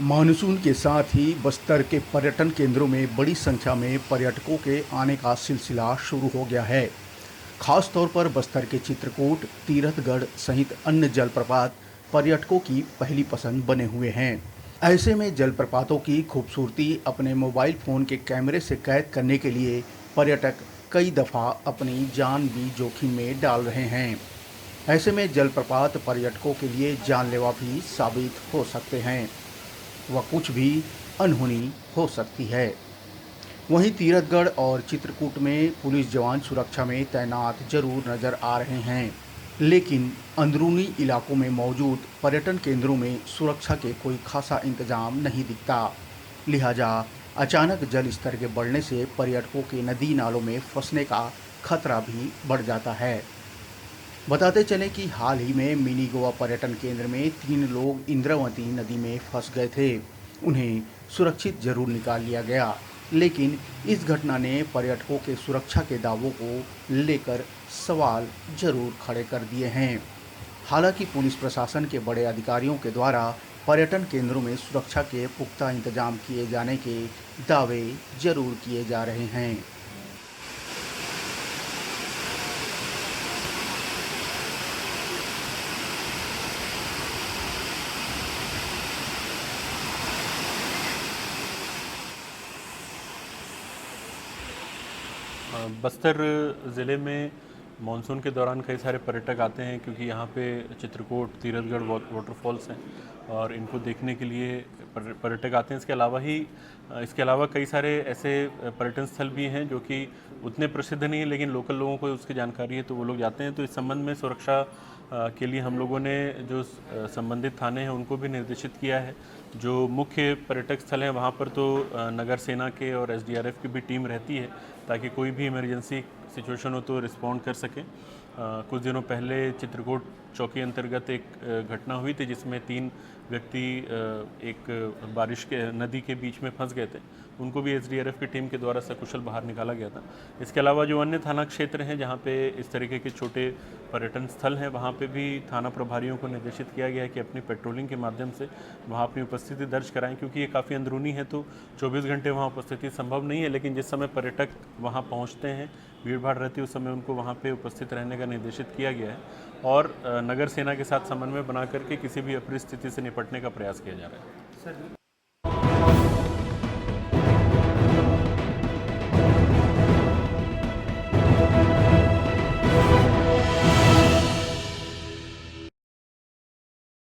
Monsoon के साथ ही बस्तर के पर्यटन केंद्रों में बड़ी संख्या में पर्यटकों के आने का सिलसिला शुरू हो गया है। खास तौर पर बस्तर के चित्रकूट, तीरथगढ़ सहित अन्य जलप्रपात पर्यटकों की पहली पसंद बने हुए हैं। ऐसे में जलप्रपातों की खूबसूरती अपने मोबाइल फ़ोन के कैमरे से कैद करने के लिए पर्यटक कई दफ़ा अपनी जान भी जोखिम में डाल रहे हैं। ऐसे में जलप्रपात पर्यटकों के लिए जानलेवा भी साबित हो सकते हैं व कुछ भी अनहोनी हो सकती है। वहीं तीरथगढ़ और चित्रकूट में पुलिस जवान सुरक्षा में तैनात जरूर नजर आ रहे हैं, लेकिन अंदरूनी इलाकों में मौजूद पर्यटन केंद्रों में सुरक्षा के कोई खासा इंतजाम नहीं दिखता। लिहाजा अचानक जल स्तर के बढ़ने से पर्यटकों के नदी नालों में फंसने का खतरा भी बढ़ जाता है। बताते चलें कि हाल ही में मिनी गोवा पर्यटन केंद्र में 3 लोग इंद्रावती नदी में फंस गए थे। उन्हें सुरक्षित जरूर निकाल लिया गया, लेकिन इस घटना ने पर्यटकों के सुरक्षा के दावों को लेकर सवाल जरूर खड़े कर दिए हैं। हालांकि पुलिस प्रशासन के बड़े अधिकारियों के द्वारा पर्यटन केंद्रों में सुरक्षा के पुख्ता इंतजाम किए जाने के दावे जरूर किए जा रहे हैं। बस्तर ज़िले में मानसून के दौरान कई सारे पर्यटक आते हैं, क्योंकि यहाँ पे चित्रकूट, तीरथगढ़ वाटरफॉल्स हैं और इनको देखने के लिए पर्यटक आते हैं। इसके अलावा कई सारे ऐसे पर्यटन स्थल भी हैं जो कि उतने प्रसिद्ध नहीं हैं, लेकिन लोकल लोगों को उसकी जानकारी है तो वो लोग जाते हैं। तो इस संबंध में सुरक्षा के लिए हम लोगों ने जो संबंधित थाने हैं उनको भी निर्देशित किया है। जो मुख्य पर्यटक स्थल हैं वहाँ पर तो नगर सेना के और एसडीआरएफ की भी टीम रहती है, ताकि कोई भी इमरजेंसी सिचुएशन हो तो रिस्पॉन्ड कर सकें। कुछ दिनों पहले चित्रकूट चौकी अंतर्गत एक घटना हुई थी जिसमें 3 व्यक्ति एक बारिश के नदी के बीच में फंस गए थे। उनको भी एसडीआरएफ की टीम के द्वारा सकुशल बाहर निकाला गया था। इसके अलावा जो अन्य थाना क्षेत्र हैं जहाँ पे इस तरीके के छोटे पर्यटन स्थल हैं, वहाँ पे भी थाना प्रभारियों को निर्देशित किया गया है कि अपनी पेट्रोलिंग के माध्यम से वहाँ अपनी उपस्थिति दर्ज कराएं, क्योंकि ये काफ़ी अंदरूनी है तो 24 घंटे वहाँ उपस्थिति संभव नहीं है। लेकिन जिस समय पर्यटक वहाँ पहुँचते हैं, भीड़ भाड़ रहती है, उस समय उनको वहाँ पे उपस्थित रहने का निर्देशित किया गया है और नगर सेना के साथ समन्वय बना करके किसी भी अपरिस्थिति से निपटने का प्रयास किया जा रहा है।